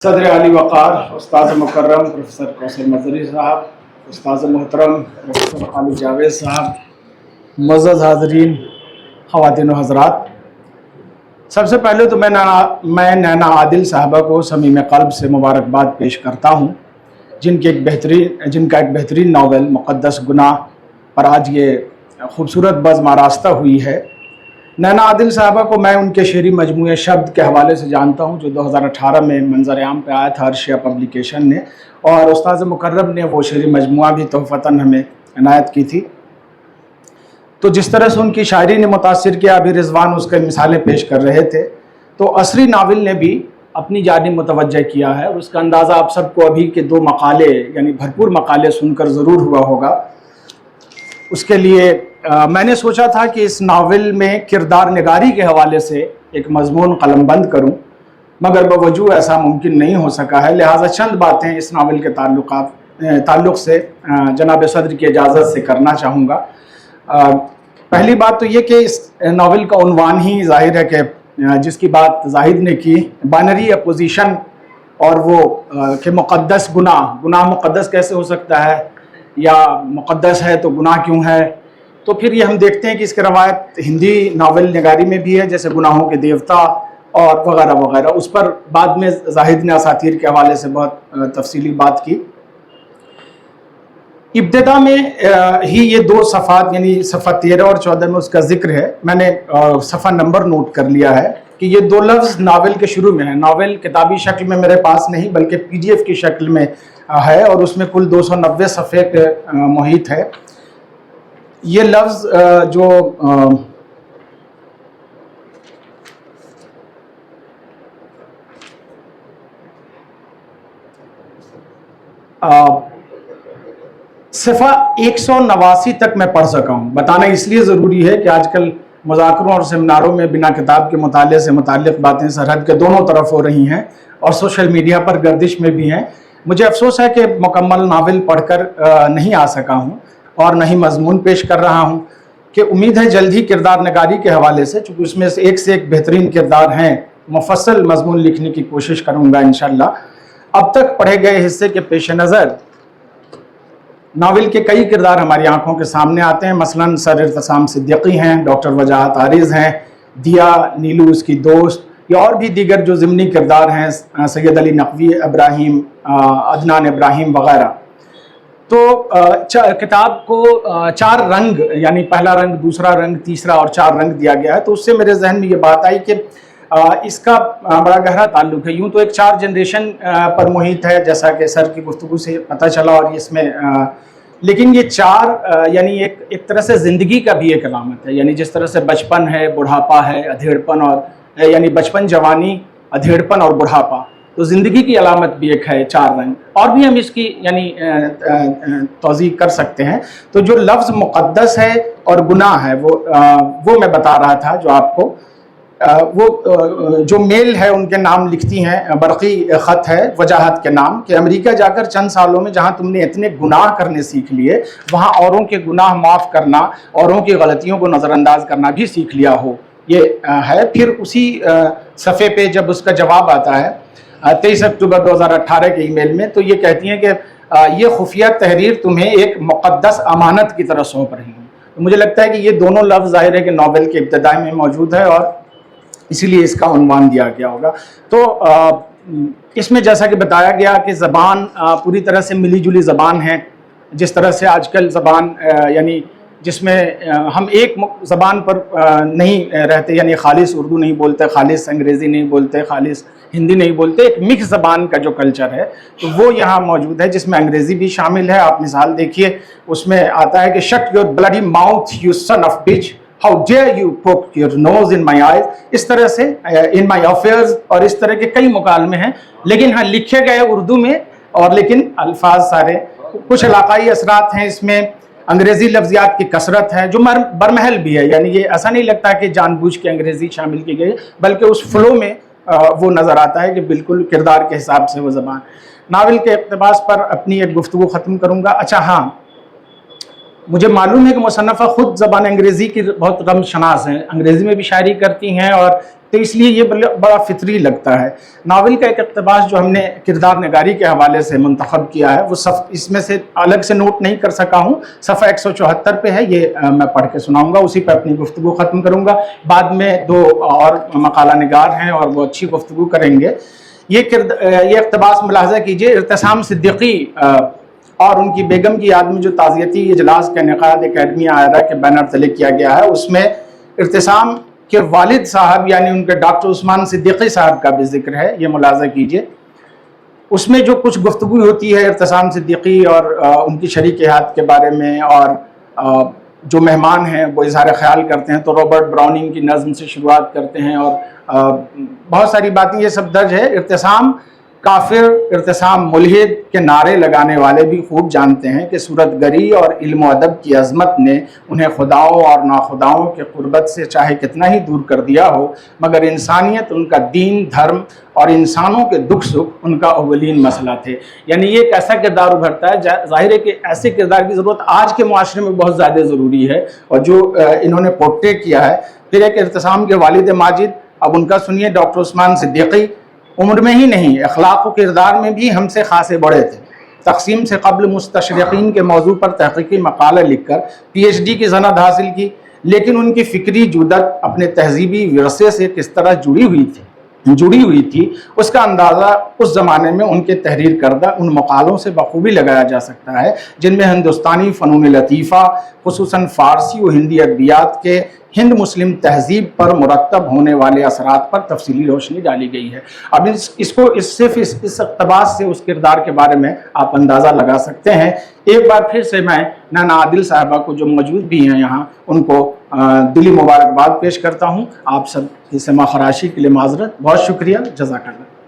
صدر علی وقار استاذ مکرم پروفیسر کوثر مظہری صاحب، استاذ محترم پروفیسر خالد جاوید صاحب، معزز حاضرین، خواتین و حضرات، سب سے پہلے تو میں نینا عادل صاحبہ کو صمیم قلب سے مبارکباد پیش کرتا ہوں، جن کا ایک بہترین ناول مقدس گناہ پر آج یہ خوبصورت بزم آراستہ ہوئی ہے۔ نینا عادل صاحبہ کو میں ان کے شعری مجموعے شبد کے حوالے سے جانتا ہوں، جو 2018 میں منظر عام پہ آیا تھا عرشیہ پبلیکیشن نے، اور استاذ مکرم نے وہ شعری مجموعہ بھی تحفتاً ہمیں عنایت کی تھی۔ تو جس طرح سے ان کی شاعری نے متاثر کیا، ابھی رضوان اس کے مثالیں پیش کر رہے تھے، تو عصری ناول نے بھی اپنی جانب متوجہ کیا ہے، اور اس کا اندازہ آپ سب کو ابھی کے 2 مقالے یعنی بھرپور مقالے سن کر ضرور ہوا ہوگا۔ اس کے لیے میں نے سوچا تھا کہ اس ناول میں کردار نگاری کے حوالے سے ایک مضمون قلم بند کروں، مگر بوجوہ ایسا ممکن نہیں ہو سکا ہے، لہٰذا چند باتیں اس ناول کے تعلق سے جناب صدر کی اجازت سے کرنا چاہوں گا۔ پہلی بات تو یہ کہ اس ناول کا عنوان ہی ظاہر ہے کہ جس کی بات زاہد نے کی، بائنری اپوزیشن، اور وہ کہ مقدس گناہ مقدس کیسے ہو سکتا ہے، یا مقدس ہے تو گناہ کیوں ہے؟ تو پھر یہ ہم دیکھتے ہیں کہ اس کی روایت ہندی ناول نگاری میں بھی ہے، جیسے گناہوں کے دیوتا اور وغیرہ وغیرہ۔ اس پر بعد میں زاہد نے اساطیر کے حوالے سے بہت تفصیلی بات کی۔ ابتدا میں ہی یہ 2 صفحات یعنی صفحہ 13 اور 14 میں اس کا ذکر ہے۔ میں نے صفحہ نمبر نوٹ کر لیا ہے کہ یہ 2 لفظ ناول کے شروع میں ہیں۔ ناول کتابی شکل میں میرے پاس نہیں بلکہ PDF کی شکل میں ہے، اور اس میں کل 290 صفحے پہ محیط ہے۔ یہ لفظ جو صفحہ 189 تک میں پڑھ سکا ہوں۔ بتانا اس لیے ضروری ہے کہ آج کل مذاکروں اور سیمیناروں میں بنا کتاب کے مطالعے سے متعلق باتیں سرحد کے دونوں طرف ہو رہی ہیں، اور سوشل میڈیا پر گردش میں بھی ہیں۔ مجھے افسوس ہے کہ مکمل ناول پڑھ کر نہیں آ سکا ہوں، اور نہ ہی مضمون پیش کر رہا ہوں، کہ امید ہے جلد ہی کردار نگاری کے حوالے سے، چونکہ اس میں سے ایک بہترین کردار ہیں، مفصل مضمون لکھنے کی کوشش کروں گا انشاءاللہ۔ اب تک پڑھے گئے حصے کے پیش نظر ناول کے کئی کردار ہماری آنکھوں کے سامنے آتے ہیں، مثلاً سر ارتسام صدیقی ہیں، ڈاکٹر وجاہت عارض ہیں، دیا نیلو اس کی دوست، یا اور بھی دیگر جو ضمنی کردار ہیں، سید علی نقوی، ابراہیم، عدنان ابراہیم وغیرہ۔ تو کتاب کو 4 رنگ یعنی پہلا رنگ، دوسرا رنگ، تیسرا اور 4 رنگ دیا گیا ہے۔ تو اس سے میرے ذہن میں یہ بات آئی کہ اس کا بڑا گہرا تعلق ہے۔ یوں تو ایک 4 جنریشن پر محیط ہے، جیسا کہ سر کی گفتگو سے پتہ چلا، اور اس میں لیکن یہ 4 یعنی ایک طرح سے زندگی کا بھی ایک علامت ہے، یعنی جس طرح سے بچپن ہے، بڑھاپا ہے، ادھیڑپن، اور یعنی بچپن، جوانی، ادھیڑپن اور بڑھاپا، تو زندگی کی علامت بھی ایک ہے 4 رنگ، اور بھی ہم اس کی یعنی توضیح کر سکتے ہیں۔ تو جو لفظ مقدس ہے اور گناہ ہے، وہ میں بتا رہا تھا، جو آپ کو وہ جو میل ہے ان کے نام لکھتی ہیں، برقی خط ہے وجاہت کے نام، کہ امریکہ جا کر چند سالوں میں جہاں تم نے اتنے گناہ کرنے سیکھ لیے، وہاں اوروں کے گناہ معاف کرنا، اوروں کی غلطیوں کو نظر انداز کرنا بھی سیکھ لیا ہو، یہ ہے۔ پھر اسی صفحے پہ جب اس کا جواب آتا ہے 23 اکتوبر 2018 کے ای میل میں، تو یہ کہتی ہیں کہ یہ خفیہ تحریر تمہیں ایک مقدس امانت کی طرح سونپ رہی ہوں۔ تو مجھے لگتا ہے کہ یہ دونوں لفظ ظاہر ہے کہ ناول کے ابتدائی میں موجود ہے، اور اسی لیے اس کا عنوان دیا گیا ہوگا۔ تو اس میں جیسا کہ بتایا گیا کہ زبان پوری طرح سے ملی جلی زبان ہے، جس طرح سے آج کل زبان یعنی جس میں ہم ایک زبان پر نہیں رہتے، یعنی خالص اردو نہیں بولتے، خالص انگریزی نہیں بولتے، خالص ہندی نہیں بولتے، ایک مکس زبان کا جو کلچر ہے تو وہ یہاں موجود ہے، جس میں انگریزی بھی شامل ہے۔ آپ مثال دیکھیے، اس میں آتا ہے کہ shut your bloody mouth you son of bitch, how dare you poke your nose in my eyes, اس طرح سے ان مائی افیئرز، اور اس طرح کے کئی مکالمے ہیں، لیکن ہاں لکھے گئے اردو میں، اور لیکن الفاظ سارے کچھ علاقائی اثرات ہیں اس میں، انگریزی لفظیات کی کثرت ہے جو برمحل بھی ہے، یعنی یہ ایسا نہیں لگتا کہ جان بوجھ کے انگریزی شامل کی گئی، بلکہ اس فلو میں وہ نظر آتا ہے کہ بالکل کردار کے حساب سے وہ زبان۔ ناول کے اقتباس پر اپنی ایک گفتگو ختم کروں گا۔ اچھا ہاں، مجھے معلوم ہے کہ مصنفہ خود زبان انگریزی کی بہت کم شناس ہیں، انگریزی میں بھی شاعری کرتی ہیں، اور تو اس لیے یہ بڑا فطری لگتا ہے۔ ناول کا ایک اقتباس جو ہم نے کردار نگاری کے حوالے سے منتخب کیا ہے وہ اس میں سے الگ سے نوٹ نہیں کر سکا ہوں، صفحہ 174 پہ ہے، یہ میں پڑھ کے سناؤں گا، اسی پہ اپنی گفتگو ختم کروں گا۔ بعد میں دو اور مقالہ نگار ہیں اور وہ اچھی گفتگو کریں گے۔ یہ اقتباس ملاحظہ کیجئے، ارتسام صدیقی اور ان کی بیگم کی یاد میں جو تعزیتی اجلاس کا انعقاد اکیڈمی آئرہ کے بینر تلے کیا گیا ہے، اس میں ارتسام کے والد صاحب یعنی ان کے ڈاکٹر عثمان صدیقی صاحب کا بھی ذکر ہے، یہ ملاحظہ کیجئے۔ اس میں جو کچھ گفتگو ہوتی ہے ارتسام صدیقی اور ان کی شریک حیات کے بارے میں، اور جو مہمان ہیں وہ اظہار خیال کرتے ہیں تو رابرٹ براؤننگ کی نظم سے شروعات کرتے ہیں، اور بہت ساری باتیں یہ سب درج ہے۔ ارتسام کافر، ارتسام ملحد کے نعرے لگانے والے بھی خوب جانتے ہیں کہ صورت گری اور علم و ادب کی عظمت نے انہیں خداؤں اور ناخداؤں کے قربت سے چاہے کتنا ہی دور کر دیا ہو، مگر انسانیت، ان کا دین، دھرم اور انسانوں کے دکھ سکھ ان کا اولین مسئلہ تھے۔ یعنی یہ ایک ایسا کردار ابھرتا ہے، ظاہر ہے کہ ایسے کردار کی ضرورت آج کے معاشرے میں بہت زیادہ ضروری ہے، اور جو انہوں نے پورٹری کیا ہے۔ پھر ایک ارتسام کے والد ماجد، اب ان کا سنیے، ڈاکٹر عثمان صدیقی عمر میں ہی نہیں اخلاق و کردار میں بھی ہم سے خاصے بڑے تھے۔ تقسیم سے قبل مستشرقین کے موضوع پر تحقیقی مقالہ لکھ کر پی ایچ ڈی کی سند حاصل کی، لیکن ان کی فکری جودت اپنے تہذیبی ورثے سے کس طرح جڑی ہوئی تھی اس کا اندازہ اس زمانے میں ان کے تحریر کردہ ان مقالوں سے بخوبی لگایا جا سکتا ہے جن میں ہندوستانی فنون لطیفہ، خصوصاً فارسی و ہندی ادبیات کے ہند مسلم تہذیب پر مرتب ہونے والے اثرات پر تفصیلی روشنی ڈالی گئی ہے۔ اب صرف اس اقتباس سے اس کردار کے بارے میں آپ اندازہ لگا سکتے ہیں۔ ایک بار پھر سے میں نانا عادل صاحبہ کو جو موجود بھی ہیں یہاں، ان کو دلی مبارکباد پیش کرتا ہوں۔ آپ سب کی سماع خراشی کے لیے معذرت، بہت شکریہ، جزاک اللہ۔